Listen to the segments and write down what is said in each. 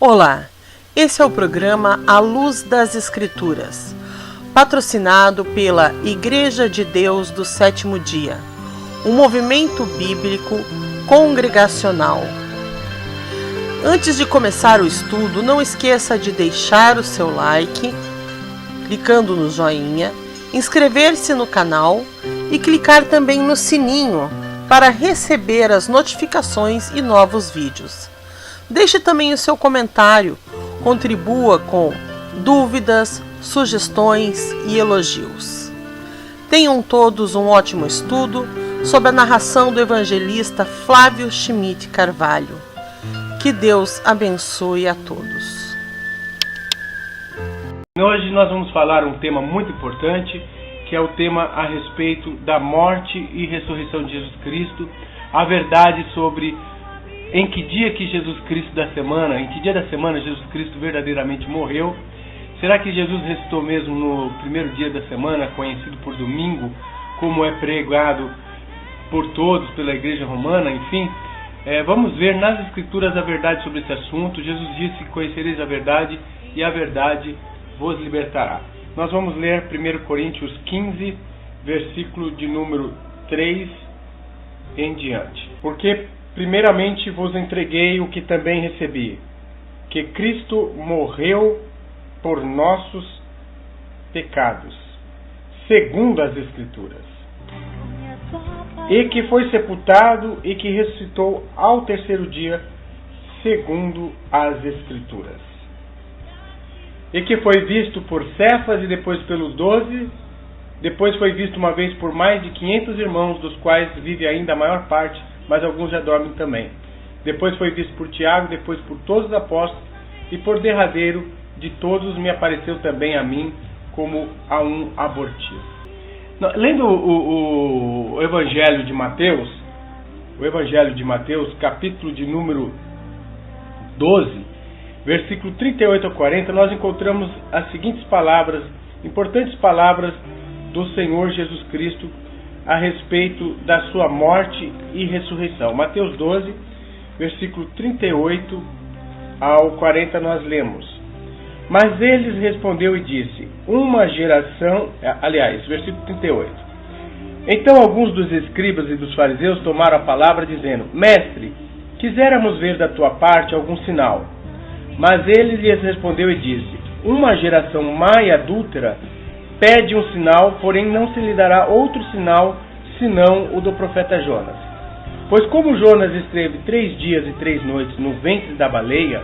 Olá, esse é o programa A Luz das Escrituras, patrocinado pela Igreja de Deus do Sétimo Dia, um movimento bíblico congregacional. Antes de começar o estudo, não esqueça de deixar o seu like, clicando no joinha, inscrever-se no canal e clicar também no sininho para receber as notificações e novos vídeos. Deixe também o seu comentário, contribua com dúvidas, sugestões e elogios. Tenham todos um ótimo estudo sob a narração do evangelista Flávio Schmidt Carvalho. Que Deus abençoe a todos. Hoje nós vamos falar um tema muito importante, que é o tema a respeito da morte e ressurreição de Jesus Cristo, a verdade sobre em que dia que Jesus Cristo da semana, em que dia da semana Jesus Cristo verdadeiramente morreu. Será que Jesus ressuscitou mesmo no primeiro dia da semana, conhecido por domingo, como é pregado por todos pela Igreja Romana? Enfim, vamos ver nas Escrituras a verdade sobre esse assunto. Jesus disse: conhecereis a verdade e a verdade vos libertará. Nós vamos ler 1 Coríntios 15, versículo de número 3 em diante. Porque primeiramente vos entreguei o que também recebi, que Cristo morreu por nossos pecados, segundo as Escrituras, e que foi sepultado e que ressuscitou ao terceiro dia, segundo as Escrituras, e que foi visto por Cefas e depois pelos 12, depois foi visto uma vez por mais de 500 irmãos, dos quais vive ainda a maior parte, mas alguns já dormem também. Depois foi visto por Tiago, depois por todos os apóstolos, e por derradeiro de todos me apareceu também a mim, como a um abortivo. Lendo o Evangelho de Mateus, capítulo de número 12, versículo 38 a 40, nós encontramos as seguintes palavras, importantes palavras do Senhor Jesus Cristo a respeito da sua morte e ressurreição. Mateus 12, versículo 38 ao 40, nós lemos: Mas eles respondeu e disse, versículo 38. Então alguns dos escribas e dos fariseus tomaram a palavra, dizendo: Mestre, quiséramos ver da tua parte algum sinal. Mas ele lhes respondeu e disse: Uma geração má e adúltera pede um sinal, porém não se lhe dará outro sinal, senão o do profeta Jonas. Pois como Jonas esteve 3 dias e 3 noites no ventre da baleia,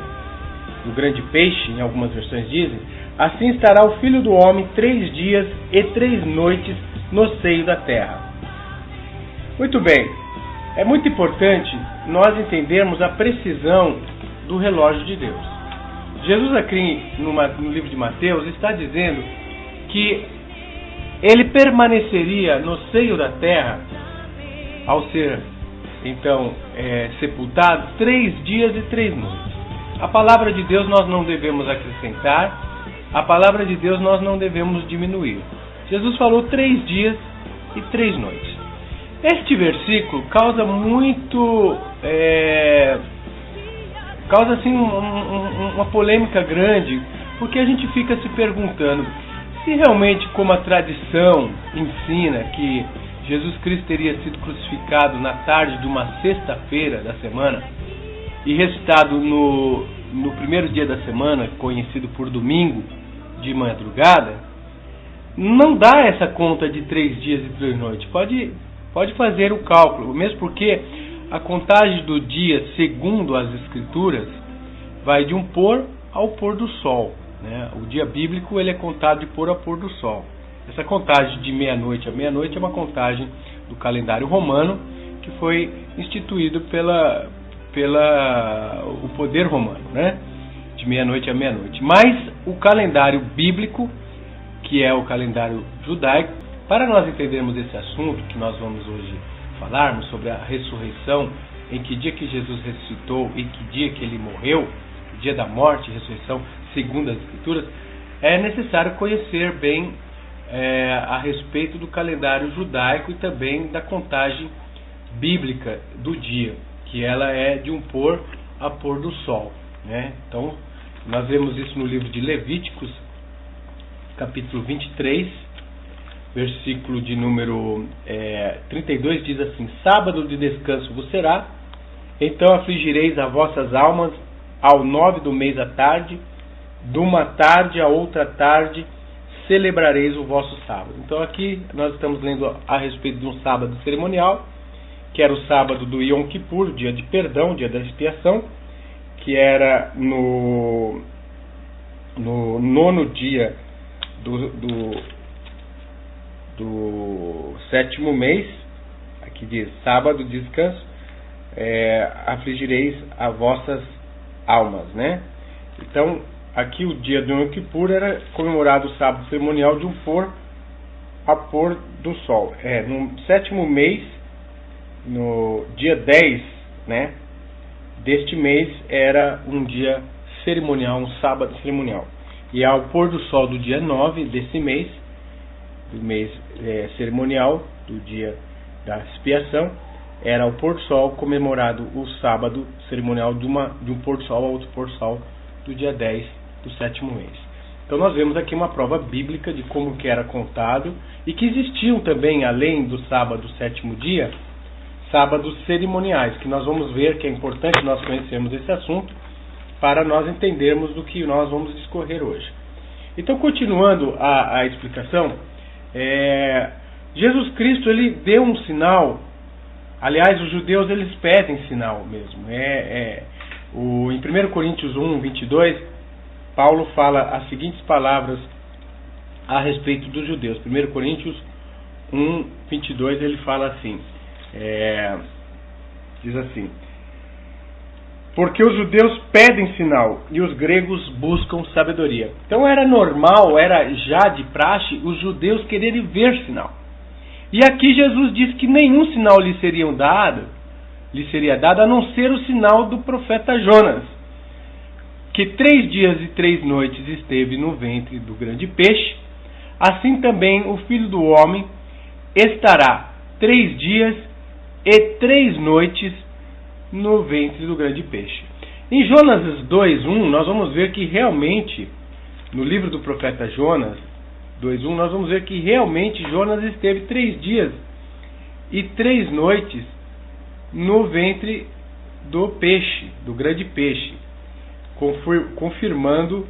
do grande peixe, em algumas versões dizem, assim estará o Filho do Homem 3 dias e 3 noites no seio da terra. Muito bem, é muito importante nós entendermos a precisão do relógio de Deus. Jesus aqui no livro de Mateus está dizendo que ele permaneceria no seio da terra, ao ser então sepultado, 3 dias e 3 noites. A palavra de Deus nós não devemos acrescentar, a palavra de Deus nós não devemos diminuir. Jesus falou 3 dias e 3 noites. Este versículo causa assim uma polêmica grande, porque a gente fica se perguntando se realmente, como a tradição ensina, que Jesus Cristo teria sido crucificado na tarde de uma sexta-feira da semana e ressuscitado no primeiro dia da semana, conhecido por domingo de madrugada, não dá essa conta de 3 dias e 3 noites. Pode fazer o cálculo, mesmo porque a contagem do dia, segundo as Escrituras, vai de um pôr ao pôr do sol. O dia bíblico ele é contado de pôr a pôr do sol. Essa contagem de meia-noite a meia-noite é uma contagem do calendário romano que foi instituído o poder romano, de meia-noite a meia-noite. Mas o calendário bíblico, que é o calendário judaico, para nós entendermos esse assunto que nós vamos hoje falarmos sobre a ressurreição, em que dia que Jesus ressuscitou e que dia que ele morreu, o dia da morte e ressurreição, segundo as Escrituras, é necessário conhecer bem a respeito do calendário judaico e também da contagem bíblica do dia, que ela é de um pôr a pôr do sol. né? Então, nós vemos isso no livro de Levíticos, capítulo 23, versículo de número 32, diz assim: sábado de descanso vos será, então afligireis as vossas almas ao 9 do mês à tarde, de uma tarde a outra tarde celebrareis o vosso sábado. Então aqui nós estamos lendo a respeito de um sábado cerimonial, que era o sábado do Yom Kippur, dia de perdão, dia da expiação, que era no nono dia do sétimo mês. Aqui diz sábado de descanso, afligireis as vossas almas, né? Então aqui o dia do Yom Kippur era comemorado o sábado cerimonial de um a pôr do sol. No sétimo mês, no dia 10, né, deste mês, era um dia cerimonial, um sábado cerimonial. E ao pôr do sol do dia 9 desse mês, do mês cerimonial, do dia da expiação, era ao pôr do sol comemorado o sábado cerimonial de um pôr do sol a outro pôr do sol do dia 10 do sétimo mês. Então nós vemos aqui uma prova bíblica de como que era contado e que existiam também, além do sábado do sétimo dia, sábados cerimoniais, que nós vamos ver que é importante nós conhecermos esse assunto para nós entendermos do que nós vamos discorrer hoje. Então, continuando a explicação, Jesus Cristo, ele deu um sinal. Aliás, os judeus, eles pedem sinal mesmo. Em 1 Coríntios 1, 22, Paulo fala as seguintes palavras a respeito dos judeus. 1 Coríntios 1, 22, ele fala assim, diz assim: porque os judeus pedem sinal e os gregos buscam sabedoria. Então era normal, era já de praxe, os judeus quererem ver sinal. E aqui Jesus diz que nenhum sinal lhe seria dado a não ser o sinal do profeta Jonas, que 3 dias e 3 noites esteve no ventre do grande peixe. Assim também o Filho do Homem estará 3 dias e 3 noites no ventre do grande peixe. Em Jonas 2:1, nós vamos ver que realmente, no livro do profeta Jonas 2:1, nós vamos ver que realmente Jonas esteve 3 dias e 3 noites no ventre do peixe, do grande peixe, confirmando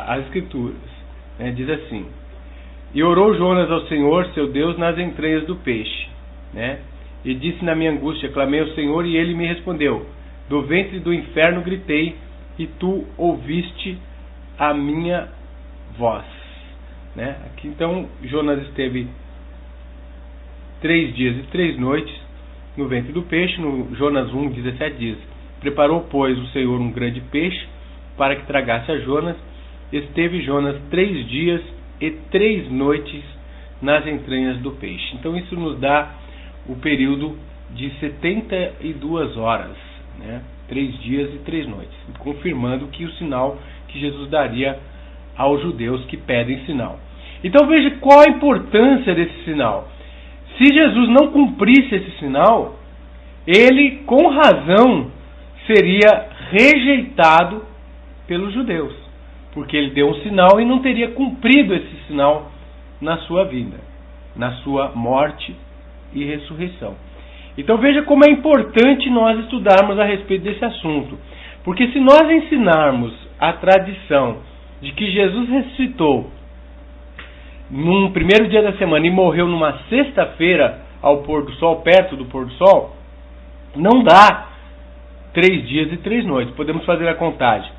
as escrituras. Diz assim: e orou Jonas ao Senhor, seu Deus, nas entranhas do peixe, e disse na minha angústia, clamei ao Senhor, e ele me respondeu. Do ventre do inferno gritei, e tu ouviste a minha voz. Aqui então Jonas esteve 3 dias e 3 noites no ventre do peixe. No Jonas 1:17 diz: preparou, pois, o Senhor um grande peixe para que tragasse a Jonas. Esteve Jonas 3 dias e 3 noites nas entranhas do peixe. Então isso nos dá o período de 72 horas, 3 dias e 3 noites, confirmando que o sinal que Jesus daria aos judeus que pedem sinal. Então veja qual a importância desse sinal. Se Jesus não cumprisse esse sinal, ele com razão seria rejeitado pelos judeus, porque ele deu um sinal e não teria cumprido esse sinal na sua vida, na sua morte e ressurreição. Então veja como é importante nós estudarmos a respeito desse assunto, porque se nós ensinarmos a tradição de que Jesus ressuscitou num primeiro dia da semana e morreu numa sexta-feira ao pôr do sol, perto do pôr do sol, não dá 3 dias e 3 noites. Podemos fazer a contagem.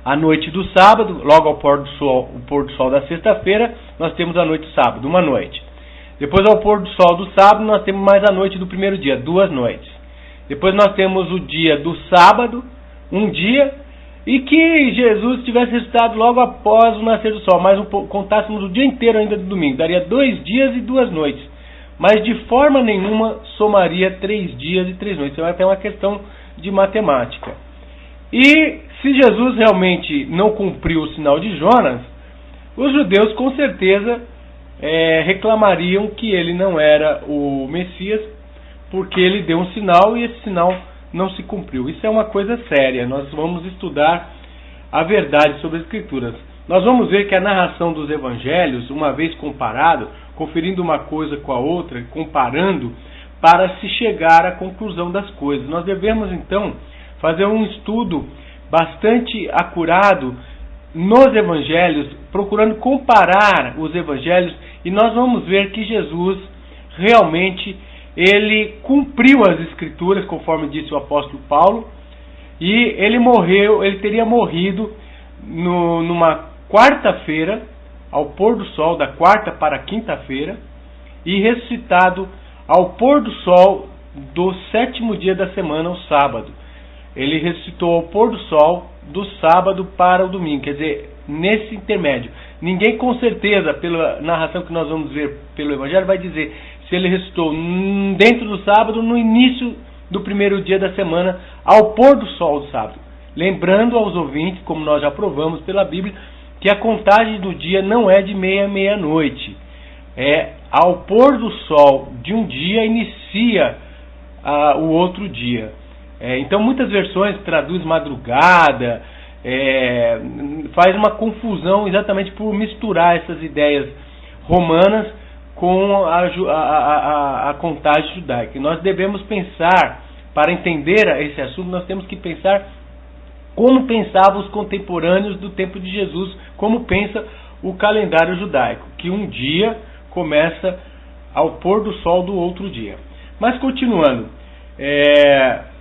A noite do sábado, logo ao pôr do sol da sexta-feira, nós temos a noite do sábado, uma noite. Depois, ao pôr do sol do sábado, nós temos mais a noite do primeiro dia, 2 noites. Depois nós temos o dia do sábado, um dia, e que Jesus tivesse ressuscitado logo após o nascer do sol, mas contássemos o dia inteiro ainda do domingo, daria 2 dias e 2 noites. Mas de forma nenhuma somaria 3 dias e 3 noites. Isso é até uma questão de matemática. E se Jesus realmente não cumpriu o sinal de Jonas, os judeus com certeza reclamariam que ele não era o Messias, porque ele deu um sinal e esse sinal não se cumpriu. Isso é uma coisa séria. Nós vamos estudar a verdade sobre as Escrituras. Nós vamos ver que a narração dos evangelhos, uma vez comparado, conferindo uma coisa com a outra, comparando, para se chegar à conclusão das coisas. Nós devemos, então, fazer um estudo bastante acurado nos evangelhos, procurando comparar os evangelhos, e nós vamos ver que Jesus realmente ele cumpriu as Escrituras, conforme disse o apóstolo Paulo, e ele teria morrido numa quarta-feira, ao pôr do sol, da quarta para a quinta-feira, e ressuscitado ao pôr do sol do sétimo dia da semana, o sábado. Ele ressuscitou ao pôr do sol do sábado para o domingo, quer dizer, nesse intermédio. Ninguém com certeza, pela narração que nós vamos ver pelo Evangelho, vai dizer se ele ressuscitou dentro do sábado, no início do primeiro dia da semana, ao pôr do sol do sábado. Lembrando aos ouvintes, como nós já provamos pela Bíblia, que a contagem do dia não é de meia-noite. É ao pôr do sol de um dia inicia o outro dia. Então muitas versões traduz madrugada, faz uma confusão exatamente por misturar essas ideias romanas com a contagem judaica. E nós devemos pensar, para entender esse assunto, nós temos que pensar como pensavam os contemporâneos do tempo de Jesus, como pensa o calendário judaico, que um dia começa ao pôr do sol do outro dia. Mas continuando,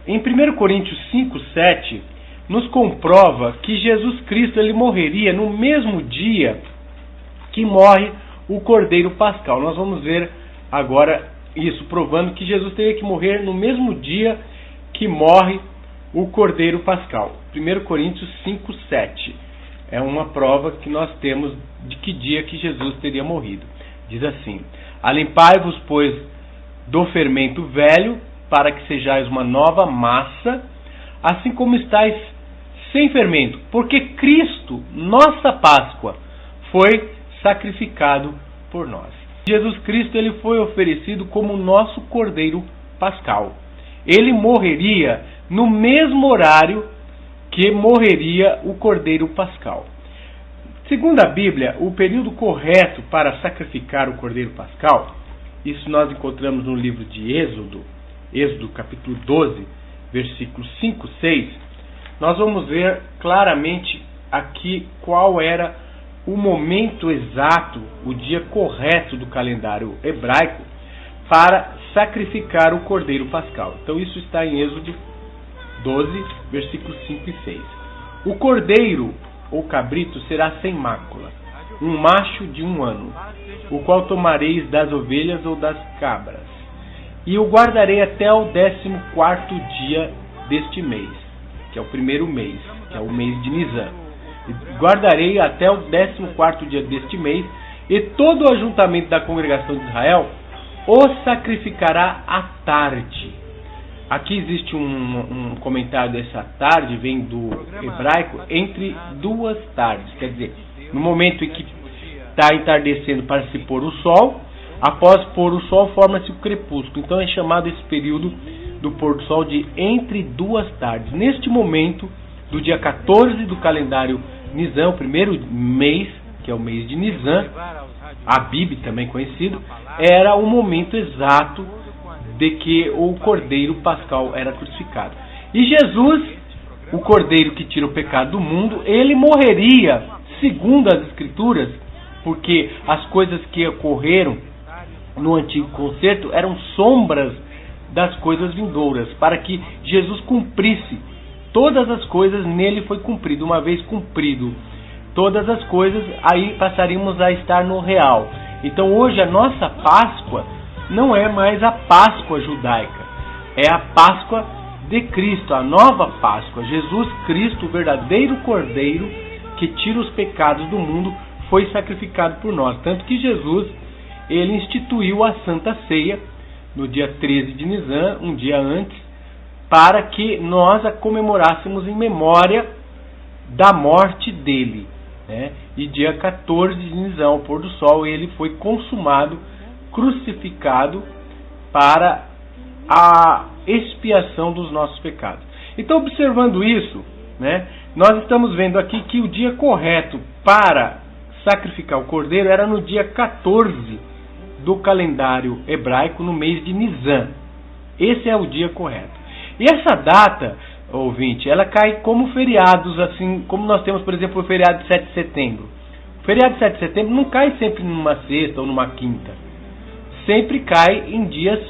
em 1 Coríntios 5:7, nos comprova que Jesus Cristo ele morreria no mesmo dia que morre o Cordeiro Pascal. Nós vamos ver agora isso, provando que Jesus teria que morrer no mesmo dia que morre o Cordeiro Pascal. 1 Coríntios 5:7 é uma prova que nós temos de que dia que Jesus teria morrido. Diz assim: alimpai-vos, pois, do fermento velho, para que sejais uma nova massa, assim como estáis sem fermento, porque Cristo, nossa Páscoa, foi sacrificado por nós. Jesus Cristo ele foi oferecido como nosso Cordeiro Pascal. Ele morreria no mesmo horário que morreria o Cordeiro Pascal. Segundo a Bíblia, o período correto para sacrificar o Cordeiro Pascal, isso nós encontramos no livro de Êxodo capítulo 12, versículos 5, 6, nós vamos ver claramente aqui qual era o momento exato, o dia correto do calendário hebraico para sacrificar o Cordeiro Pascal. Então isso está em Êxodo 12, versículos 5 e 6. O cordeiro ou cabrito será sem mácula, um macho de 1 ano, o qual tomareis das ovelhas ou das cabras, e o guardarei até o 14º dia deste mês, que é o primeiro mês, que é o mês de Nisan. Guardarei até o 14º dia deste mês, e todo o ajuntamento da congregação de Israel o sacrificará à tarde. Aqui existe um comentário dessa tarde, vem do hebraico, entre duas tardes. Quer dizer, no momento em que está entardecendo para se pôr o sol, após pôr o sol forma-se o crepúsculo. Então é chamado esse período do pôr do sol de entre duas tardes. Neste momento, do dia 14 do calendário Nisan, o primeiro mês, que é o mês de Nisan, Abib também conhecido, era o momento exato de que o Cordeiro Pascal era crucificado. E Jesus, o Cordeiro que tira o pecado do mundo, ele morreria, segundo as Escrituras, porque as coisas que ocorreram no Antigo Concerto eram sombras das coisas vindouras, para que Jesus cumprisse todas as coisas, nele foi cumprido. Uma vez cumprido todas as coisas, aí passaríamos a estar no real. Então hoje a nossa Páscoa não é mais a Páscoa judaica, é a Páscoa de Cristo, a nova Páscoa. Jesus Cristo, o verdadeiro Cordeiro que tira os pecados do mundo, foi sacrificado por nós. Tanto que Jesus, ele instituiu a Santa Ceia no dia 13 de Nisan, um dia antes, para que nós a comemorássemos em memória da morte dele, né? E dia 14 de Nisan, ao pôr do sol, ele foi consumado, crucificado, para a expiação dos nossos pecados. Então, observando isso, né, nós estamos vendo aqui que o dia correto para sacrificar o cordeiro era no dia 14 do calendário hebraico, no mês de Nisan. Esse é o dia correto. E essa data, ouvinte, ela cai como feriados, assim como nós temos, por exemplo, o feriado de 7 de setembro. O feriado de 7 de setembro não cai sempre numa sexta ou numa quinta. Sempre cai em dias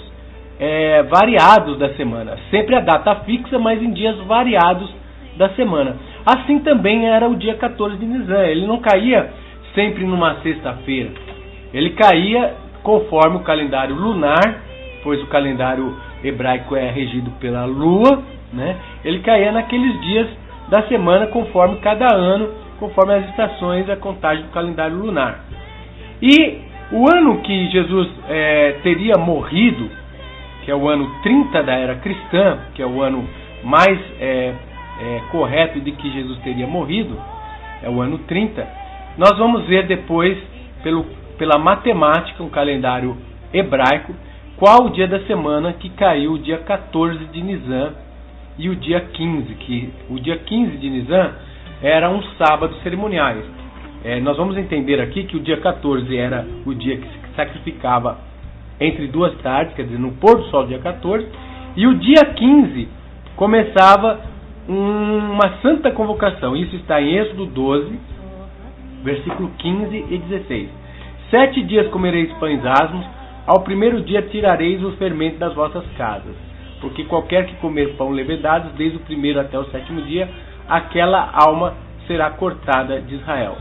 variados da semana. Sempre a data fixa, mas em dias variados da semana. Assim também era o dia 14 de Nisan. Ele não caía sempre numa sexta-feira. Ele caía conforme o calendário lunar, pois o calendário hebraico é regido pela lua, né? Ele caía naqueles dias da semana, conforme cada ano, conforme as estações, a contagem do calendário lunar. E o ano que Jesus teria morrido, que é o ano 30 da era cristã, que é o ano mais correto de que Jesus teria morrido, é o ano 30, nós vamos ver depois, pela matemática, um calendário hebraico, qual o dia da semana que caiu o dia 14 de Nisan e o dia 15, que o dia 15 de Nisan era um sábado cerimoniais. Nós vamos entender aqui que o dia 14 era o dia que se sacrificava entre duas tardes, quer dizer, no pôr do sol do dia 14, e o dia 15 começava uma santa convocação. Isso está em Êxodo 12, versículo 15 e 16. 7 dias comereis pães asmos, ao primeiro dia tirareis o fermento das vossas casas, porque qualquer que comer pão levedado, desde o primeiro até o 7º dia, aquela alma será cortada de Israel.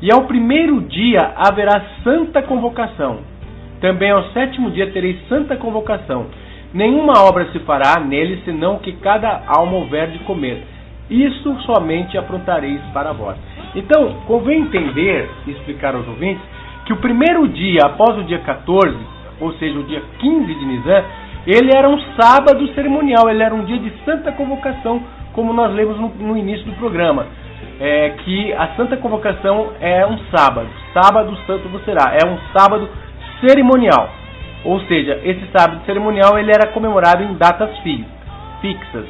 E ao primeiro dia haverá santa convocação. Também ao 7º dia tereis santa convocação. Nenhuma obra se fará nele, senão que cada alma houver de comer. Isso somente aprontareis para vós. Então, convém entender e explicar aos ouvintes que o primeiro dia após o dia 14, ou seja, o dia 15 de Nisan, ele era um sábado cerimonial, ele era um dia de santa convocação, como nós lemos no início do programa. Que a santa convocação é um sábado. Sábado santo vos será. É um sábado cerimonial. Ou seja, esse sábado cerimonial ele era comemorado em datas fixas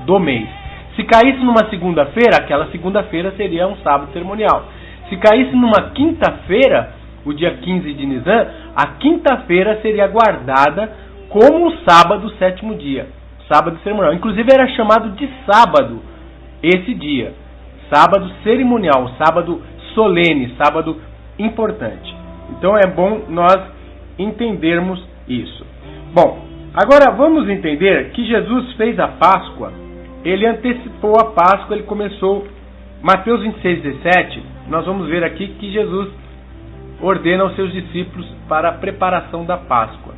do mês. Se caísse numa segunda-feira, aquela segunda-feira seria um sábado cerimonial. Se caísse numa quinta-feira, o dia 15 de Nisan, a quinta-feira seria guardada como o sábado 7º dia. Sábado cerimonial. Inclusive era chamado de sábado esse dia. Sábado cerimonial, sábado solene, sábado importante. Então é bom nós entendermos isso. Bom, agora vamos entender que Jesus fez a Páscoa, ele antecipou a Páscoa, ele começou, Mateus 26, 17, nós vamos ver aqui que Jesus ordena aos seus discípulos para a preparação da Páscoa.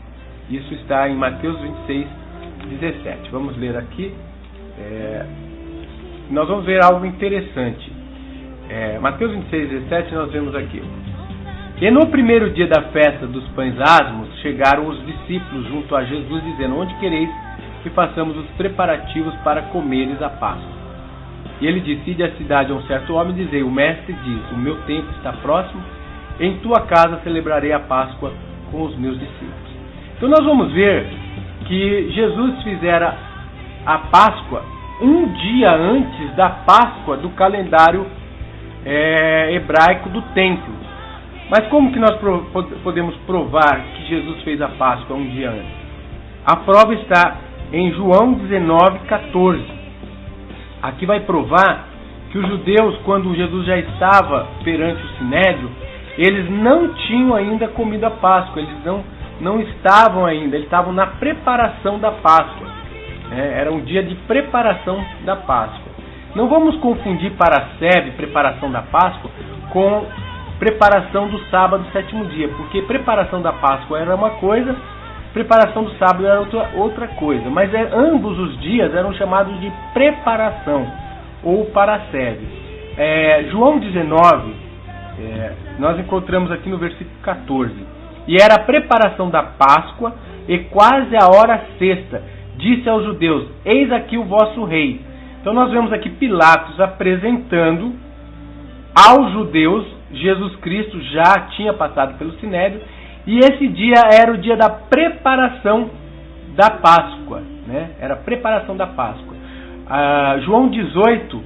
Isso está em Mateus 26, 17. Vamos ler aqui. Nós vamos ver algo interessante. Mateus 26, 17, nós vemos aqui. E no primeiro dia da festa dos pães asmos, chegaram os discípulos junto a Jesus, dizendo: onde quereis que façamos os preparativos para comeres a Páscoa? E ele disse: ide à cidade a um certo homem, e dizei: o mestre diz, o meu tempo está próximo, em tua casa celebrarei a Páscoa com os meus discípulos. Então nós vamos ver que Jesus fizera a Páscoa um dia antes da Páscoa do calendário hebraico do templo. Mas como que nós podemos provar que Jesus fez a Páscoa um dia antes? A prova está em João 19, 14. Aqui vai provar que os judeus, quando Jesus já estava perante o Sinédrio, eles não tinham ainda comido a Páscoa, eles não estavam ainda, eles estavam na preparação da Páscoa. Era um dia de preparação da Páscoa. Não vamos confundir parascebe, preparação da Páscoa, com preparação do sábado, 7º dia, porque preparação da Páscoa era uma coisa, preparação do sábado era outra coisa, mas ambos os dias eram chamados de preparação ou parascebe. João 19, nós encontramos aqui no versículo 14: e era a preparação da Páscoa, e quase a hora sexta, disse aos judeus: eis aqui o vosso rei. Então nós vemos aqui Pilatos apresentando aos judeus Jesus Cristo. Já tinha passado pelo Sinédrio, e esse dia era o dia da preparação da Páscoa, né? Era a preparação da Páscoa. João 18,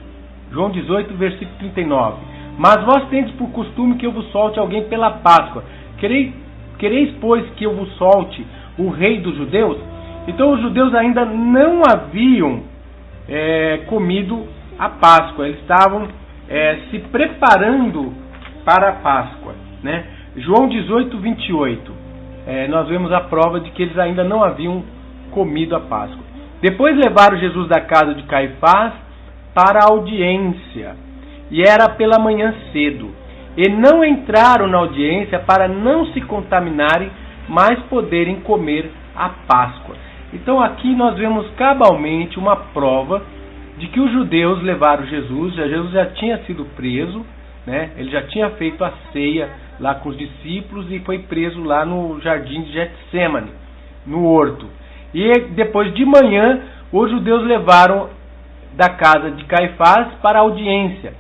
versículo 39. Mas vós tendes por costume que eu vos solte alguém pela Páscoa. Quereis, pois, que eu vos solte o rei dos judeus? Então os judeus ainda não haviam comido a Páscoa. Eles estavam se preparando para a Páscoa, né? João 18, 28. Nós vemos a prova de que eles ainda não haviam comido a Páscoa. Depois levaram Jesus da casa de Caifás para a audiência, e era pela manhã cedo. E não entraram na audiência para não se contaminarem, mas poderem comer a Páscoa. Então aqui nós vemos cabalmente uma prova de que os judeus levaram Jesus. Jesus já tinha sido preso, né? Ele já tinha feito a ceia lá com os discípulos e foi preso lá no jardim de Getsêmani, no horto. E depois de manhã, os judeus levaram da casa de Caifás para a audiência.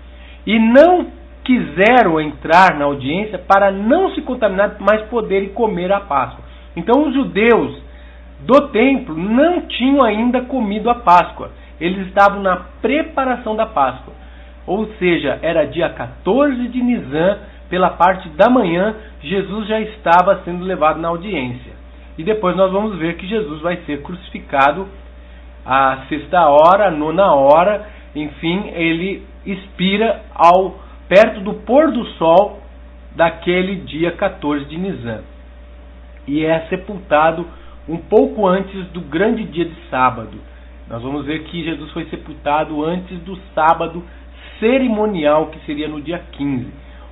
E não quiseram entrar na audiência para não se contaminar, mas poderem comer a Páscoa. Então os judeus do templo não tinham ainda comido a Páscoa. Eles estavam na preparação da Páscoa. Ou seja, era dia 14 de Nisan, pela parte da manhã, Jesus já estava sendo levado na audiência. E depois nós vamos ver que Jesus vai ser crucificado à 6ª hora, à 9ª hora, enfim, ele expira perto do pôr do sol daquele dia 14 de Nisan. E é sepultado um pouco antes do grande dia de sábado. Nós vamos ver que Jesus foi sepultado antes do sábado cerimonial, que seria no dia 15.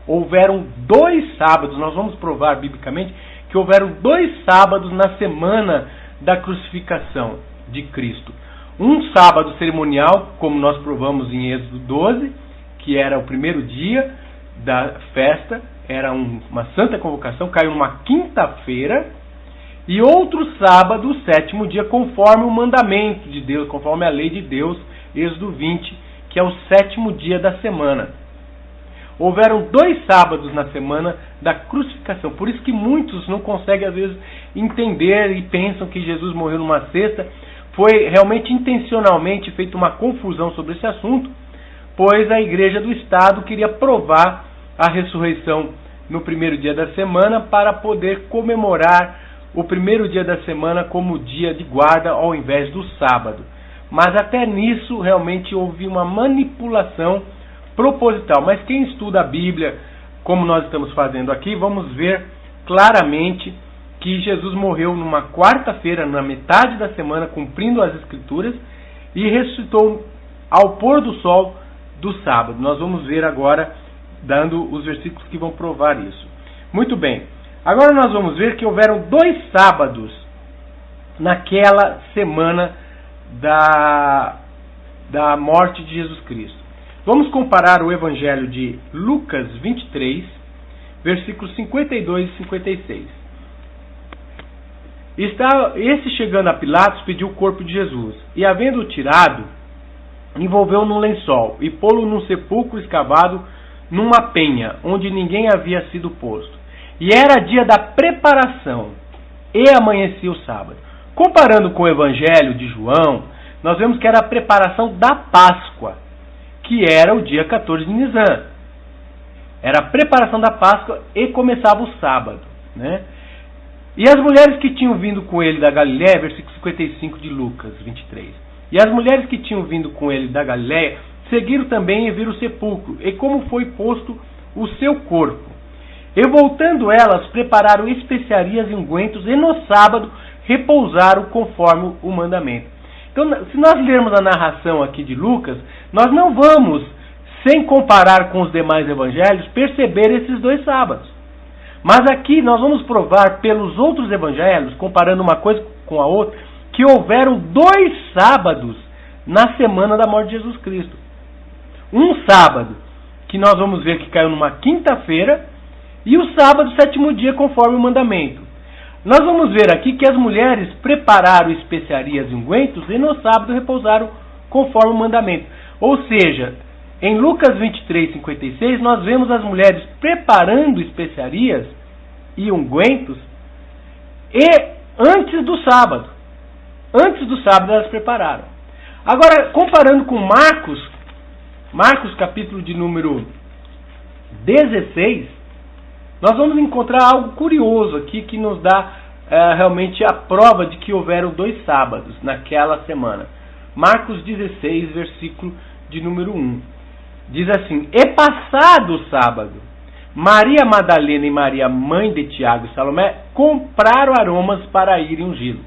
Houveram 2 sábados, nós vamos provar biblicamente que houveram 2 sábados na semana da crucificação de Cristo. Um sábado cerimonial, como nós provamos em Êxodo 12, que era o primeiro dia da festa, era uma santa convocação, caiu numa quinta-feira, e outro sábado, o 7º dia, conforme o mandamento de Deus, conforme a lei de Deus, Êxodo 20, que é o 7º dia da semana. Houveram 2 sábados na semana da crucificação. Por isso que muitos não conseguem, às vezes, entender e pensam que Jesus morreu numa sexta. Foi realmente intencionalmente feita uma confusão sobre esse assunto, pois a Igreja do Estado queria provar a ressurreição no primeiro dia da semana para poder comemorar o primeiro dia da semana como dia de guarda ao invés do sábado. Mas até nisso realmente houve uma manipulação proposital. Mas quem estuda a Bíblia, como nós estamos fazendo aqui, vamos ver claramente que Jesus morreu numa quarta-feira, na metade da semana, cumprindo as Escrituras, e ressuscitou ao pôr do sol do sábado. Nós vamos ver agora, dando os versículos que vão provar isso. Muito bem. Agora nós vamos ver que houveram 2 sábados naquela semana da morte de Jesus Cristo. Vamos comparar o Evangelho de Lucas 23, versículos 52 e 56. Esse, chegando a Pilatos, pediu o corpo de Jesus, e havendo-o tirado, envolveu-o num lençol, e pô-lo num sepulcro escavado numa penha, onde ninguém havia sido posto. E era dia da preparação, e amanhecia o sábado. Comparando com o Evangelho de João, nós vemos que era a preparação da Páscoa, que era o dia 14 de Nisan. Era a preparação da Páscoa e começava o sábado, né? E as mulheres que tinham vindo com ele da Galiléia, versículo 55 de Lucas 23. E as mulheres que tinham vindo com ele da Galiléia seguiram também e viram o sepulcro, e como foi posto o seu corpo. E voltando elas, prepararam especiarias e ungüentos, e no sábado repousaram conforme o mandamento. Então, se nós lermos a narração aqui de Lucas, nós não vamos, sem comparar com os demais evangelhos, perceber esses 2 sábados. Mas aqui nós vamos provar pelos outros evangelhos, comparando uma coisa com a outra, que houveram 2 sábados na semana da morte de Jesus Cristo. Um sábado, que nós vamos ver que caiu numa quinta-feira, e o sábado, 7º dia, conforme o mandamento. Nós vamos ver aqui que as mulheres prepararam especiarias e ungüentos, e no sábado repousaram conforme o mandamento. Ou seja, em Lucas 23, 56, nós vemos as mulheres preparando especiarias e ungüentos antes do sábado. antes do sábado elas prepararam. Agora, comparando com Marcos capítulo de número 16, nós vamos encontrar algo curioso aqui que nos dá realmente a prova de que houveram 2 sábados naquela semana. Marcos 16, versículo de número 1. Diz assim: E passado o sábado, Maria Madalena e Maria, mãe de Tiago e Salomé, compraram aromas para irem ungí-lo.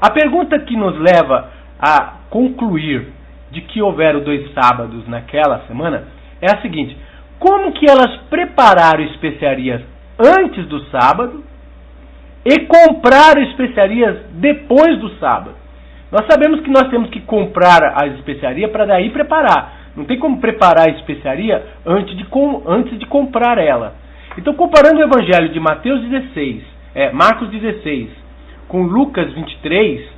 A pergunta que nos leva a concluir de que houveram 2 sábados naquela semana é a seguinte: como que elas prepararam especiarias antes do sábado e compraram especiarias depois do sábado? Nós sabemos que nós temos que comprar a especiaria para daí preparar. Não tem como preparar a especiaria antes de comprar ela. Então, comparando o evangelho de Marcos 16 com Lucas 23,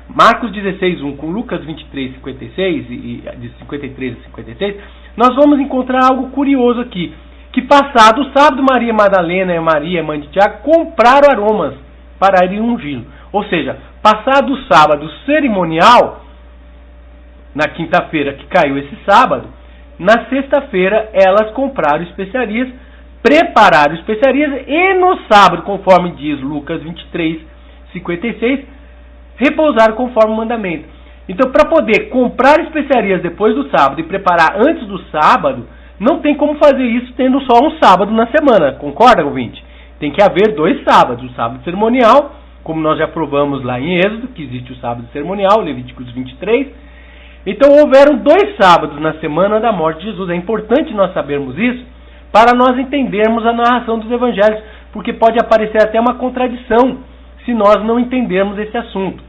Marcos 16, 1 com Lucas 23, 56 e de 53 a 56, nós vamos encontrar algo curioso aqui. Que passado o sábado, Maria Madalena e Maria, mãe de Tiago, compraram aromas para irem ungí-lo. Ou seja, passado o sábado cerimonial, na quinta-feira que caiu esse sábado, na sexta-feira elas compraram especiarias, prepararam especiarias e no sábado, conforme diz Lucas 23, 56, repousaram conforme o mandamento. Então, para poder comprar especiarias depois do sábado e preparar antes do sábado, não tem como fazer isso tendo só um sábado na semana. Concorda, ouvinte? Tem que haver 2 sábados. O sábado cerimonial, como nós já provamos lá em Êxodo, que existe o sábado cerimonial, Levíticos 23. Então, houveram 2 sábados na semana da morte de Jesus. É importante nós sabermos isso para nós entendermos a narração dos evangelhos, porque pode aparecer até uma contradição se nós não entendermos esse assunto.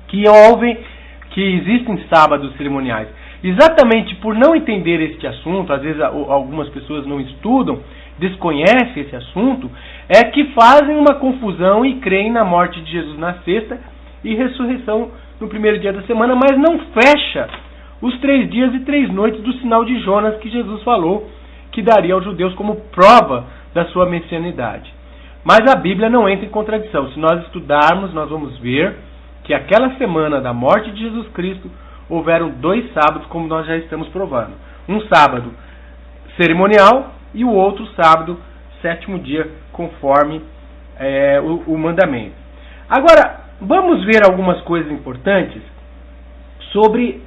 Que existem sábados cerimoniais. Exatamente por não entender este assunto, às vezes algumas pessoas não estudam, desconhecem esse assunto, é que fazem uma confusão e creem na morte de Jesus na sexta e ressurreição no primeiro dia da semana, mas não fecha os 3 dias e 3 noites do sinal de Jonas que Jesus falou que daria aos judeus como prova da sua messianidade. Mas a Bíblia não entra em contradição. Se nós estudarmos, nós vamos ver que aquela semana da morte de Jesus Cristo houveram 2 sábados, como nós já estamos provando. Um sábado cerimonial e o outro sábado, 7º dia, conforme o mandamento. Agora, vamos ver algumas coisas importantes sobre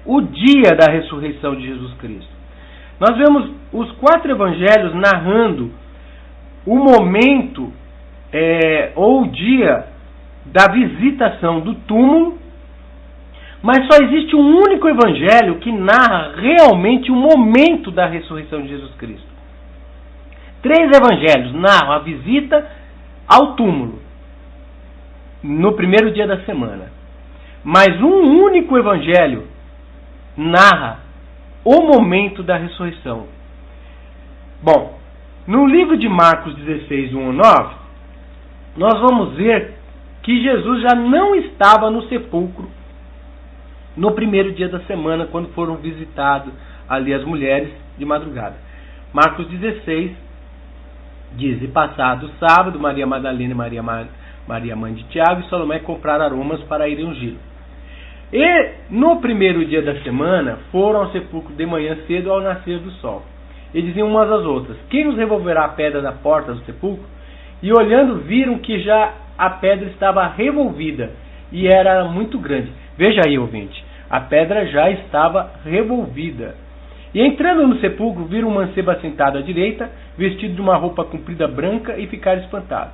o dia da ressurreição de Jesus Cristo. Nós vemos os 4 evangelhos narrando o momento ou o dia da visitação do túmulo, mas só existe um único evangelho que narra realmente o momento da ressurreição de Jesus Cristo. 3 evangelhos narram a visita ao túmulo no primeiro dia da semana, mas um único evangelho narra o momento da ressurreição. Bom, no livro de Marcos 16, 1 a 9, nós vamos ver que Jesus já não estava no sepulcro no primeiro dia da semana, quando foram visitadas ali as mulheres de madrugada. Marcos 16 diz: E passado o sábado, Maria Madalena e Maria, mãe de Tiago e Salomé compraram aromas para irem ungí-lo. E no primeiro dia da semana foram ao sepulcro de manhã cedo ao nascer do sol. E diziam umas às outras: Quem nos revolverá a pedra da porta do sepulcro? E olhando viram que já a pedra estava revolvida e era muito grande. Veja aí, ouvinte, a pedra já estava revolvida. E entrando no sepulcro viram um mancebo assentado à direita, vestido de uma roupa comprida branca, e ficaram espantados.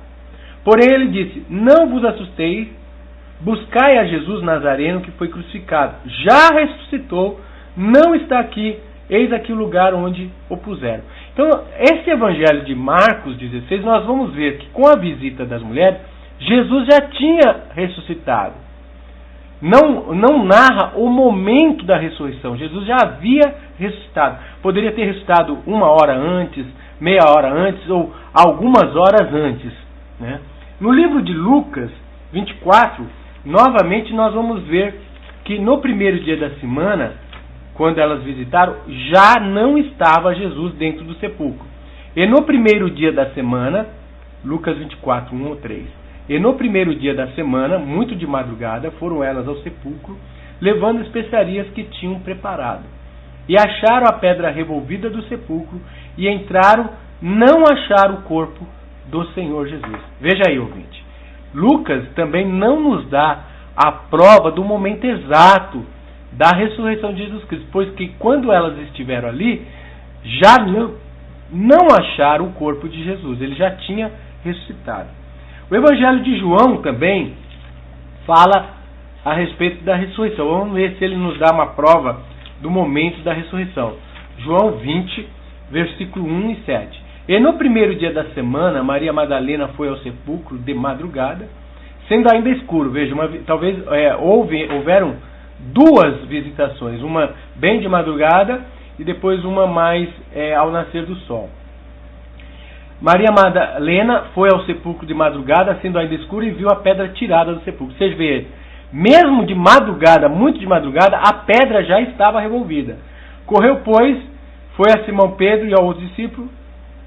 Porém ele disse: Não vos assusteis, buscai a Jesus Nazareno que foi crucificado. Já ressuscitou, não está aqui, eis aqui o lugar onde o puseram. Então, esse evangelho de Marcos 16, nós vamos ver que com a visita das mulheres, Jesus já tinha ressuscitado. Não narra o momento da ressurreição. Jesus já havia ressuscitado. Poderia ter ressuscitado 1 hora antes, meia hora antes ou algumas horas antes, né? No livro de Lucas 24, novamente nós vamos ver que no primeiro dia da semana, quando elas visitaram, já não estava Jesus dentro do sepulcro. E no primeiro dia da semana, Lucas 24, 1 ou 3, E no primeiro dia da semana, muito de madrugada, foram elas ao sepulcro, levando especiarias que tinham preparado. E acharam a pedra revolvida do sepulcro, e entraram, não acharam o corpo do Senhor Jesus. Veja aí, ouvinte. Lucas também não nos dá a prova do momento exato da ressurreição de Jesus Cristo, pois que quando elas estiveram ali, já não acharam o corpo de Jesus, ele já tinha ressuscitado. O Evangelho de João também fala a respeito da ressurreição. Vamos ver se ele nos dá uma prova do momento da ressurreição. João 20, versículo 1 e 7. E no primeiro dia da semana, Maria Madalena foi ao sepulcro de madrugada, sendo ainda escuro. Veja, talvez houveram duas visitações, uma bem de madrugada e depois uma mais ao nascer do sol. Maria Madalena foi ao sepulcro de madrugada, sendo ainda escuro, e viu a pedra tirada do sepulcro. Vocês veem, mesmo de madrugada, muito de madrugada, a pedra já estava revolvida. Correu, pois, foi a Simão Pedro e aos discípulos,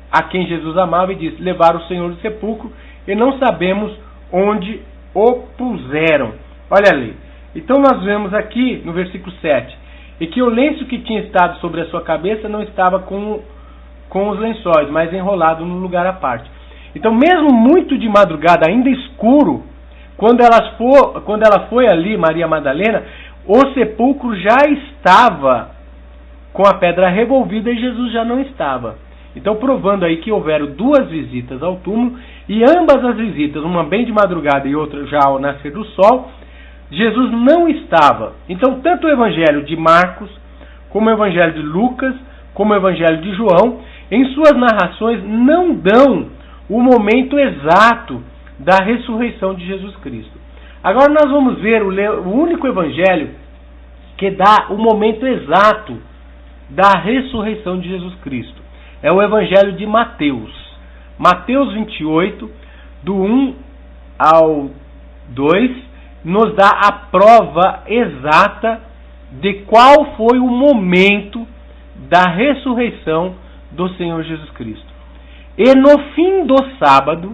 a quem Jesus amava, e disse: levaram o Senhor do sepulcro, e não sabemos onde o puseram. Olha ali. Então nós vemos aqui no versículo 7, e que o lenço que tinha estado sobre a sua cabeça não estava com os lençóis, mas enrolado num lugar à parte. Então, mesmo muito de madrugada, ainda escuro, quando ela foi ali, Maria Madalena, o sepulcro já estava com a pedra revolvida e Jesus já não estava. Então, provando aí que houveram duas visitas ao túmulo, e ambas as visitas, uma bem de madrugada e outra já ao nascer do sol, Jesus não estava. Então, tanto o Evangelho de Marcos, como o Evangelho de Lucas, como o Evangelho de João, em suas narrações não dão o momento exato da ressurreição de Jesus Cristo. Agora nós vamos ver o único Evangelho que dá o momento exato da ressurreição de Jesus Cristo. É o Evangelho de Mateus. Mateus 28, do 1 ao 2, nos dá a prova exata de qual foi o momento da ressurreição do Senhor Jesus Cristo. E no fim do sábado,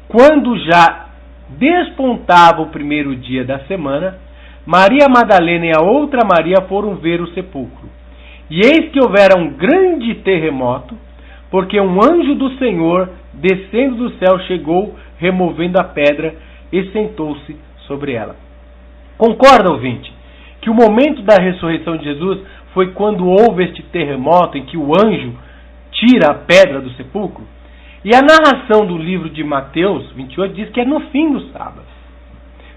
quando já despontava o primeiro dia da semana, Maria Madalena e a outra Maria foram ver o sepulcro. E eis que houvera um grande terremoto, porque um anjo do Senhor, descendo do céu, chegou, removendo a pedra, e sentou-se sobre ela. Concorda, ouvinte, que o momento da ressurreição de Jesus foi quando houve este terremoto em que o anjo tira a pedra do sepulcro? E a narração do livro de Mateus 28 diz que é no fim do sábado.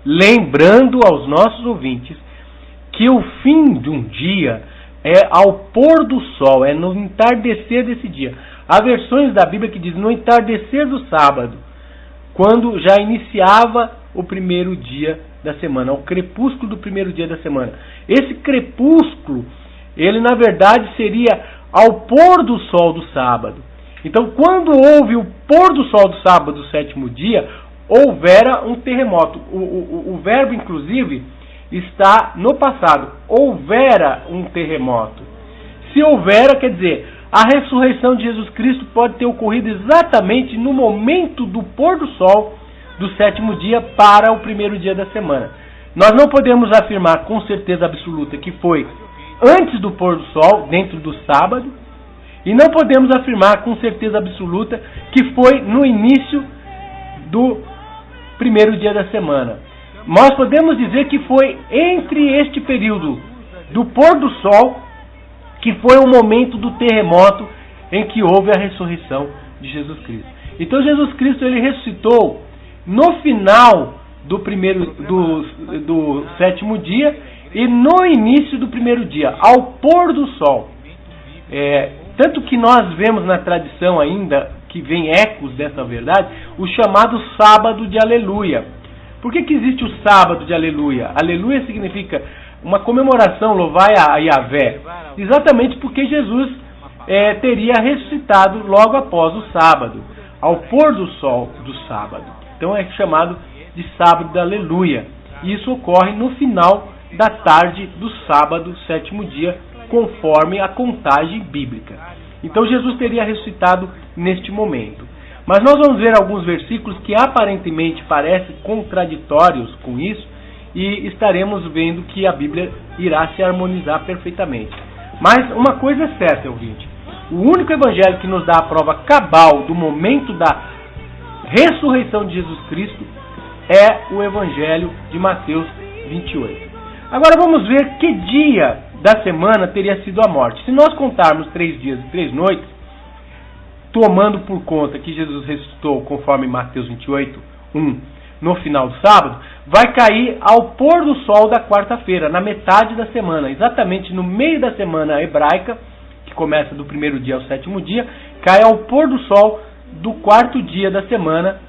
Lembrando aos nossos ouvintes que o fim de um dia é ao pôr do sol, é no entardecer desse dia. Há versões da Bíblia que diz no entardecer do sábado, quando já iniciava o primeiro dia da semana, o crepúsculo do primeiro dia da semana. Esse crepúsculo, ele na verdade seria ao pôr do sol do sábado. Então, quando houve o pôr do sol do sábado, do sétimo dia, houvera um terremoto. O verbo, inclusive, está no passado. Houvera um terremoto. Se houvera, quer dizer, a ressurreição de Jesus Cristo pode ter ocorrido exatamente no momento do pôr do sol do sétimo dia para o primeiro dia da semana. Nós não podemos afirmar com certeza absoluta que foi antes do pôr do sol, dentro do sábado, e não podemos afirmar com certeza absoluta que foi no início do primeiro dia da semana. Nós podemos dizer que foi entre este período do pôr do sol que foi o momento do terremoto em que houve a ressurreição de Jesus Cristo. Então Jesus Cristo ele ressuscitou no final do sétimo dia e no início do primeiro dia, ao pôr do sol. Tanto que nós vemos na tradição ainda, que vem ecos dessa verdade, o chamado sábado de aleluia. Por que existe o sábado de aleluia? Aleluia significa uma comemoração, louvai a Yahvé. Exatamente porque Jesus teria ressuscitado logo após o sábado, ao pôr do sol do sábado. Então é chamado de sábado de aleluia. E isso ocorre no final da tarde do sábado, sétimo dia, conforme a contagem bíblica. Então Jesus teria ressuscitado neste momento. Mas nós vamos ver alguns versículos que aparentemente parecem contraditórios com isso, e estaremos vendo que a Bíblia irá se harmonizar perfeitamente. Mas uma coisa é certa, ouvinte: o único evangelho que nos dá a prova cabal do momento da ressurreição de Jesus Cristo é o evangelho de Mateus 28. Agora vamos ver que dia da semana teria sido a morte. Se nós contarmos 3 dias e 3 noites, tomando por conta que Jesus ressuscitou conforme Mateus 28, 1, no final do sábado, vai cair ao pôr do sol da quarta-feira, na metade da semana, exatamente no meio da semana hebraica, que começa do primeiro dia ao sétimo dia, cai ao pôr do sol do quarto dia da semana,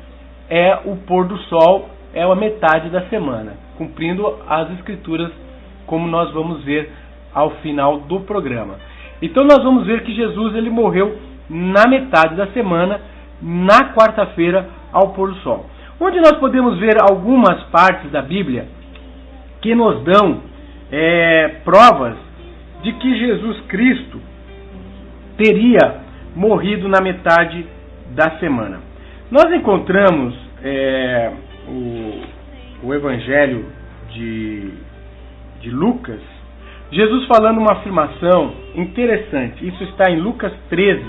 é o pôr do sol, é a metade da semana, cumprindo as escrituras, como nós vamos ver ao final do programa. Então nós vamos ver que Jesus ele morreu na metade da semana, na quarta-feira, ao pôr do sol. Onde nós podemos ver algumas partes da Bíblia que nos dão provas de que Jesus Cristo teria morrido na metade da semana. Nós encontramos o Evangelho de Lucas, Jesus falando uma afirmação interessante. Isso está em Lucas 13.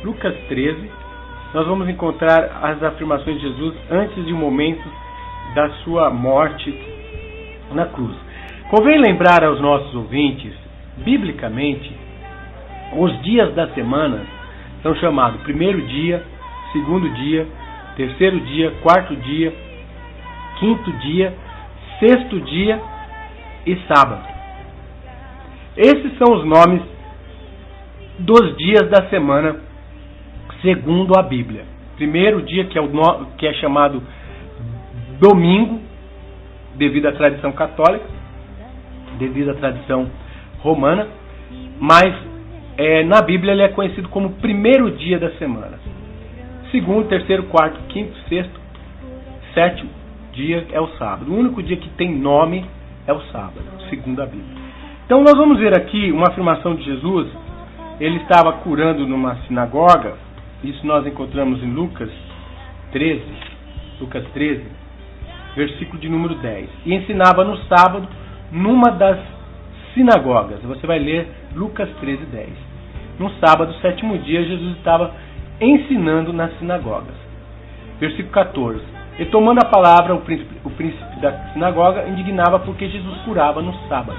Lucas 13, nós vamos encontrar as afirmações de Jesus antes de um momento da sua morte na cruz. Convém lembrar aos nossos ouvintes, biblicamente, os dias da semana são chamados primeiro dia, segundo dia, terceiro dia, quarto dia, quinto dia, sexto dia e sábado. Esses são os nomes dos dias da semana segundo a Bíblia. Primeiro dia, que é chamado domingo, devido à tradição católica, devido à tradição romana, mas na Bíblia ele é conhecido como primeiro dia da semana. Segundo, terceiro, quarto, quinto, sexto, sétimo dia é o sábado. O único dia que tem nome é o sábado, segundo a Bíblia. Então nós vamos ver aqui uma afirmação de Jesus. Ele estava curando numa sinagoga. Isso nós encontramos em Lucas 13, versículo de número 10. E ensinava no sábado numa das sinagogas. Você vai ler Lucas 13, 10. No sábado, sétimo dia, Jesus estava ensinando nas sinagogas. Versículo 14. E tomando a palavra, o príncipe da sinagoga indignava porque Jesus curava no sábado.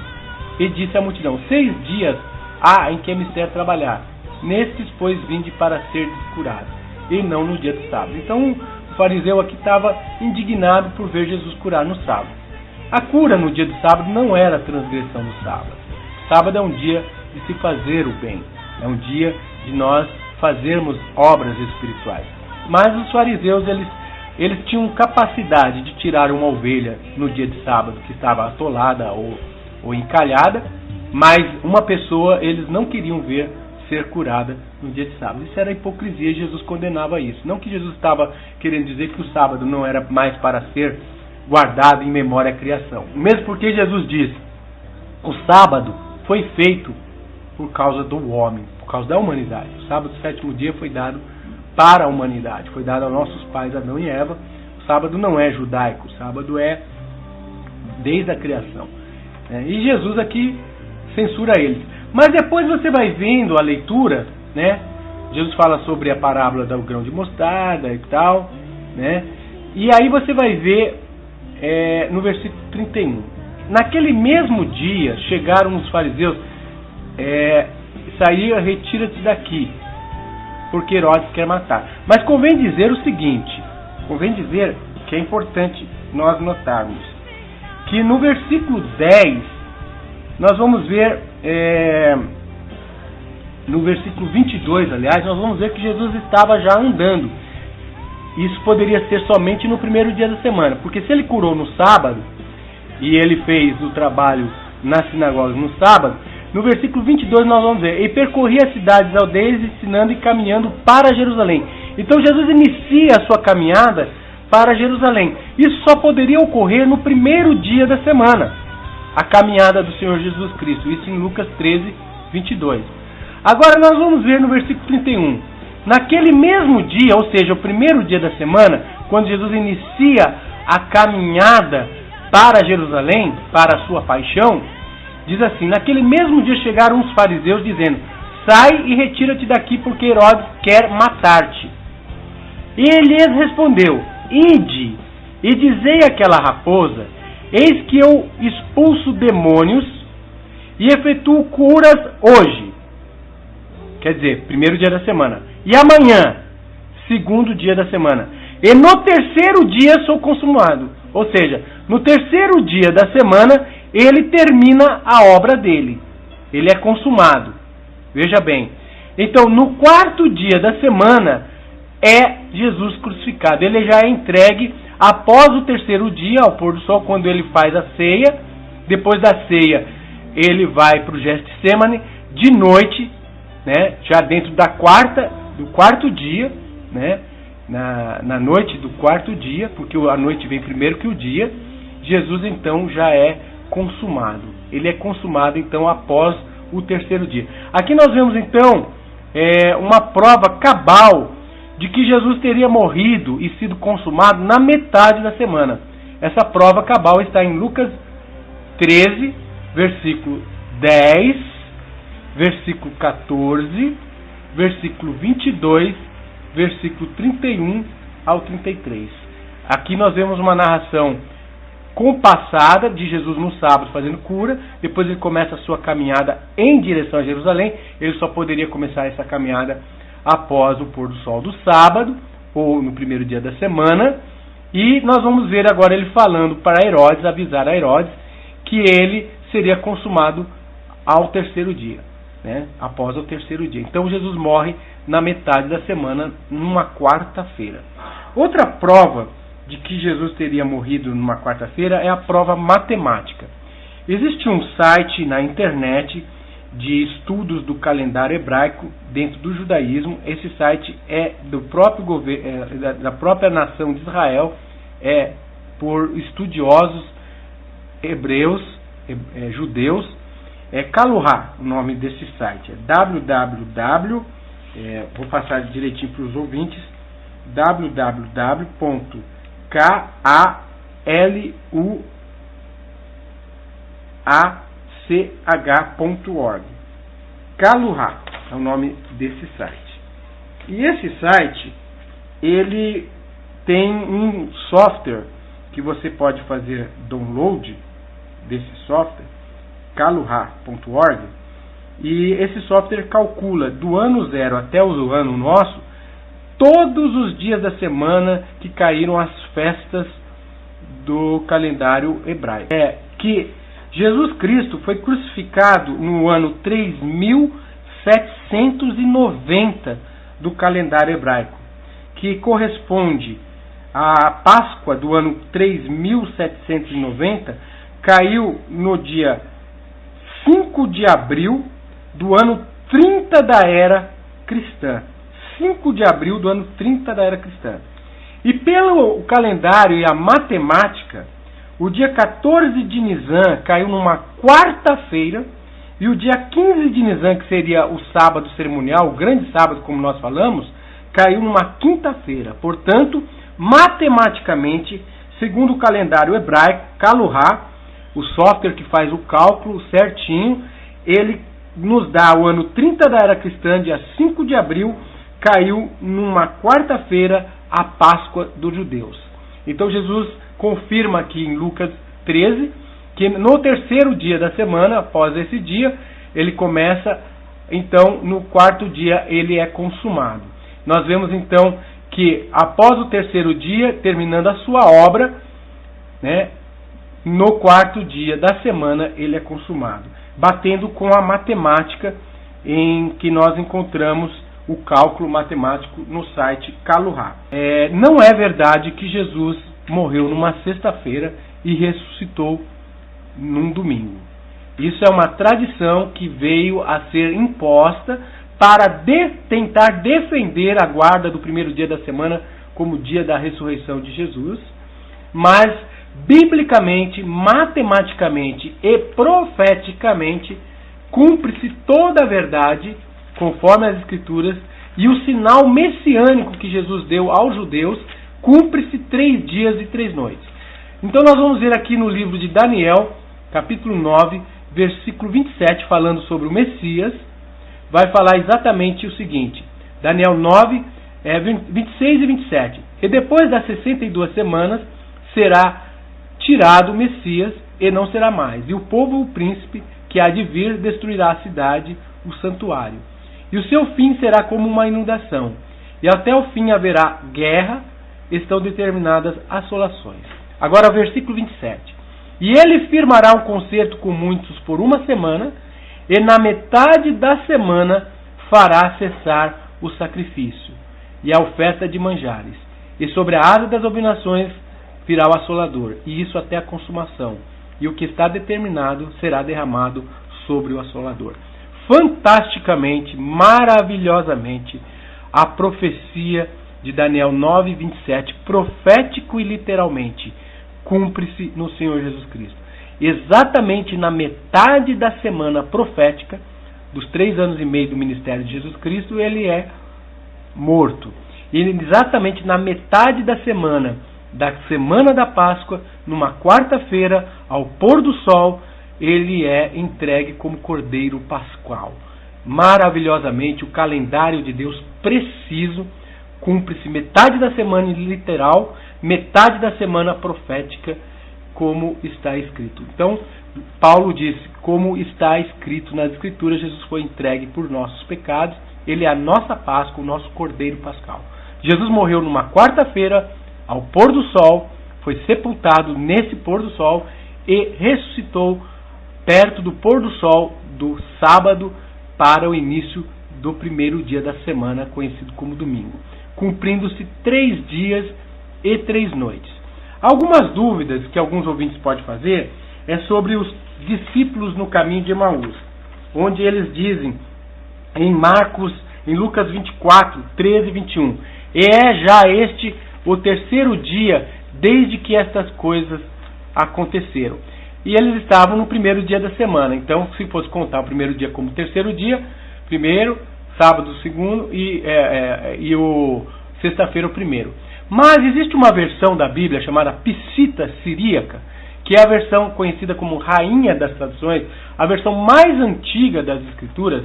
E disse à multidão: 6 dias há em que é mister trabalhar. Nestes, pois, vinde para ser curado, e não no dia do sábado. Então, o fariseu aqui estava indignado por ver Jesus curar no sábado. A cura no dia do sábado não era a transgressão do sábado. Sábado é um dia de se fazer o bem. É um dia de nós fazermos obras espirituais. Mas os fariseus, eles tinham capacidade de tirar uma ovelha no dia de sábado que estava atolada ou encalhada, mas uma pessoa eles não queriam ver ser curada no dia de sábado. Isso era hipocrisia e Jesus condenava isso. Não que Jesus estava querendo dizer que o sábado não era mais para ser guardado em memória à criação. Mesmo porque Jesus disse: o sábado foi feito por causa do homem, por causa da humanidade. O sábado, o sétimo dia, foi dado para a humanidade. Foi dado aos nossos pais Adão e Eva. O sábado não é judaico. O sábado é desde a criação. E Jesus aqui censura eles. Mas depois você vai vendo a leitura, né? Jesus fala sobre a parábola do grão de mostarda e tal, né? E aí você vai ver no versículo 31. Naquele mesmo dia chegaram os fariseus, saía, retira-te daqui, porque Herodes quer matar. Mas convém dizer o seguinte, convém dizer que é importante nós notarmos, que no versículo 10, nós vamos ver, no versículo 22, aliás, nós vamos ver que Jesus estava já andando. Isso poderia ser somente no primeiro dia da semana, porque se ele curou no sábado, e ele fez o trabalho na sinagoga no sábado, no versículo 22 nós vamos ver: e percorria as cidades, aldeias, ensinando e caminhando para Jerusalém. Então Jesus inicia a sua caminhada para Jerusalém. Isso só poderia ocorrer no primeiro dia da semana, a caminhada do Senhor Jesus Cristo. Isso em Lucas 13, 22. Agora nós vamos ver no versículo 31. naquele mesmo dia, ou seja, o primeiro dia da semana, quando Jesus inicia a caminhada para Jerusalém, para a sua paixão, diz assim: naquele mesmo dia chegaram os fariseus dizendo: sai e retira-te daqui, porque Herodes quer matar-te. E ele lhes respondeu: ide e dizei àquela raposa: eis que eu expulso demônios e efetuo curas hoje. Quer dizer, primeiro dia da semana. E amanhã, segundo dia da semana. E no terceiro dia sou consumado. Ou seja, no terceiro dia da semana, ele termina a obra dele. Ele é consumado. Veja bem. Então, no quarto dia da semana, é Jesus crucificado. Ele já é entregue após o terceiro dia, ao pôr do sol, quando ele faz a ceia. Depois da ceia, ele vai para o Getsemane. De noite, né, já dentro do quarto dia, né, na noite do quarto dia, porque a noite vem primeiro que o dia, Jesus então já é consumado. Ele é consumado então após o terceiro dia. Aqui nós vemos então uma prova cabal de que Jesus teria morrido e sido consumado na metade da semana. Essa prova cabal está em Lucas 13, versículo 10, versículo 14, versículo 22, versículo 31 ao 33. Aqui nós vemos uma narração compassada de Jesus no sábado fazendo cura. Depois ele começa a sua caminhada em direção a Jerusalém. Ele só poderia começar essa caminhada após o pôr do sol do sábado, ou no primeiro dia da semana. E nós vamos ver agora ele falando para Herodes, avisar a Herodes, que ele seria consumado ao terceiro dia, né? Após o terceiro dia. Então Jesus morre na metade da semana, numa quarta-feira. Outra prova de que Jesus teria morrido numa quarta-feira é a prova matemática. Existe um site na internet de estudos do calendário hebraico dentro do judaísmo. Esse site é do próprio governo, da própria nação de Israel, por estudiosos hebreus, judeus. Kaluha, o nome desse site. É www, vou passar direitinho para os ouvintes, www.kaluach.org. Kaluha é o nome desse site. E esse site, ele tem um software que você pode fazer download desse software, kaluha.org, e esse software calcula do ano 0 até o ano nosso todos os dias da semana que caíram as festas do calendário hebraico. Que Jesus Cristo foi crucificado no ano 3790 do calendário hebraico, que corresponde à Páscoa do ano 3790, caiu no dia 5 de abril do ano 30 da era cristã. 5 de abril do ano 30 da era cristã. E pelo calendário e a matemática, o dia 14 de Nisan caiu numa quarta-feira, e o dia 15 de Nisan, que seria o sábado cerimonial, o grande sábado, como nós falamos, caiu numa quinta-feira. Portanto, matematicamente, segundo o calendário hebraico, Kaluha, o software que faz o cálculo certinho, ele nos dá o ano 30 da era cristã, dia 5 de abril, caiu numa quarta-feira a Páscoa dos judeus. Então Jesus confirma aqui em Lucas 13, que no terceiro dia da semana, após esse dia, ele começa, então no quarto dia ele é consumado. Nós vemos então que após o terceiro dia, terminando a sua obra, né, no quarto dia da semana ele é consumado, batendo com a matemática em que nós encontramos o cálculo matemático no site Kaluha. Não é verdade que Jesus morreu numa sexta-feira e ressuscitou num domingo. Isso é uma tradição que veio a ser imposta para tentar defender a guarda do primeiro dia da semana como dia da ressurreição de Jesus, mas biblicamente, matematicamente e profeticamente cumpre-se toda a verdade, conforme as Escrituras, E o sinal messiânico que Jesus deu aos judeus cumpre-se 3 dias e 3 noites. Então nós vamos ver aqui no livro de Daniel, capítulo 9, versículo 27, falando sobre o Messias, vai falar exatamente o seguinte. Daniel 9, 26 e 27. E depois das 62 semanas será tirado o Messias e não será mais. E o povo, o príncipe, que há de vir, destruirá a cidade, o santuário. E o seu fim será como uma inundação. E até o fim haverá guerra, estão determinadas assolações. Agora o versículo 27. E ele firmará um concerto com muitos por 1 semana, e na metade da semana fará cessar o sacrifício e a oferta de manjares. E sobre a asa das abominações virá o assolador, e isso até a consumação. E o que está determinado será derramado sobre o assolador. Fantasticamente, maravilhosamente, a profecia de Daniel 9, 27, profético e literalmente, cumpre-se no Senhor Jesus Cristo. Exatamente na metade da semana profética, dos 3 anos e meio do ministério de Jesus Cristo, ele é morto. E exatamente na metade da semana da Páscoa, numa quarta-feira, ao pôr do sol, ele é entregue como Cordeiro Pascual. Maravilhosamente, o calendário de Deus preciso cumpre-se metade da semana literal, metade da semana profética, como está escrito. Então, Paulo disse, como está escrito nas Escrituras, Jesus foi entregue por nossos pecados, ele é a nossa Páscoa, o nosso Cordeiro Pascal. Jesus morreu numa quarta-feira, ao pôr do sol, foi sepultado nesse pôr do sol e ressuscitou perto do pôr do sol do sábado para o início do primeiro dia da semana, conhecido como domingo, cumprindo-se 3 dias e 3 noites. Algumas dúvidas que alguns ouvintes podem fazer é sobre os discípulos no caminho de Emaús, onde eles dizem em Lucas 24, 13 e 21, e é já este o 3º dia desde que estas coisas aconteceram. E eles estavam no primeiro dia da semana. Então, se fosse contar o primeiro dia como 3º dia, primeiro, sábado o segundo e o sexta-feira o primeiro. Mas existe uma versão da Bíblia chamada Peshitta Siríaca, que é a versão conhecida como Rainha das Traduções, a versão mais antiga das Escrituras.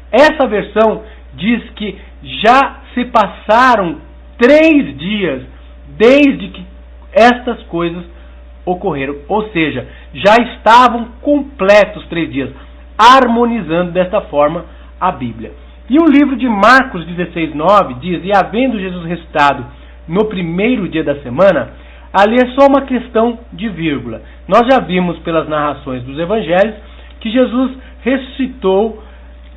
Essa versão diz que já se passaram 3 dias desde que estas coisas ocorreram. Ou seja, já estavam completos 3 dias, harmonizando desta forma a Bíblia. E o livro de Marcos 16, 9 diz, e havendo Jesus ressuscitado no primeiro dia da semana, ali é só uma questão de vírgula. Nós já vimos pelas narrações dos evangelhos que Jesus ressuscitou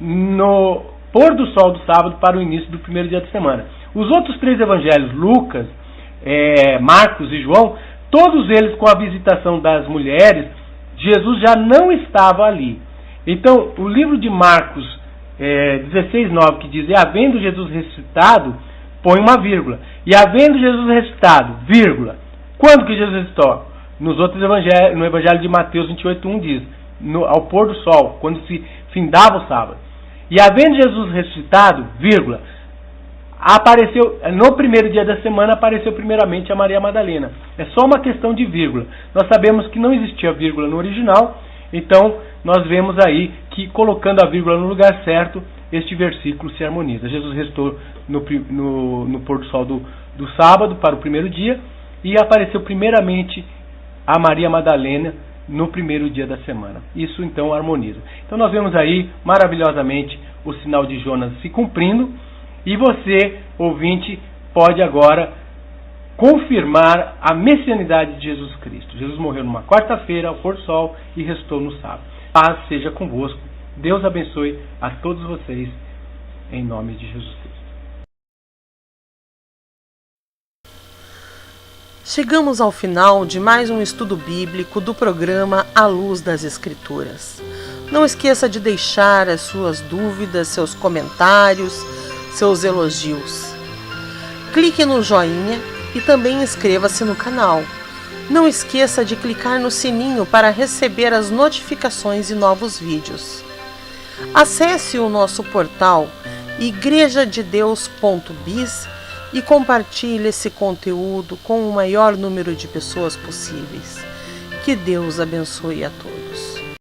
no pôr do sol do sábado para o início do primeiro dia da semana. Os outros 3 evangelhos, Lucas, Marcos e João, todos eles com a visitação das mulheres, Jesus já não estava ali. Então, o livro de Marcos 16, 9, que diz, e havendo Jesus ressuscitado, põe uma vírgula. E havendo Jesus ressuscitado, vírgula. Quando que Jesus ressuscitou? Nos outros evangelhos, no evangelho de Mateus 28, 1 diz, ao pôr do sol, quando se findava o sábado. E havendo Jesus ressuscitado, vírgula, apareceu, no primeiro dia da semana, apareceu primeiramente a Maria Madalena. É só uma questão de vírgula. Nós sabemos que não existia vírgula no original, então nós vemos aí que, colocando a vírgula no lugar certo, este versículo se harmoniza. Jesus restou no pôr do sol do sábado para o primeiro dia, e apareceu primeiramente a Maria Madalena no primeiro dia da semana. Isso então harmoniza. Então nós vemos aí maravilhosamente o sinal de Jonas se cumprindo, e você, ouvinte, pode agora confirmar a messianidade de Jesus Cristo. Jesus morreu numa quarta-feira ao pôr do sol e ressuscitou no sábado. Paz seja convosco. Deus abençoe a todos vocês, em nome de Jesus Cristo. Chegamos ao final de mais um estudo bíblico do programa À Luz das Escrituras. Não esqueça de deixar as suas dúvidas, seus comentários, seus elogios. Clique no joinha e também inscreva-se no canal. Não esqueça de clicar no sininho para receber as notificações de novos vídeos. Acesse o nosso portal igrejadedeus.biz e compartilhe esse conteúdo com o maior número de pessoas possíveis. Que Deus abençoe a todos.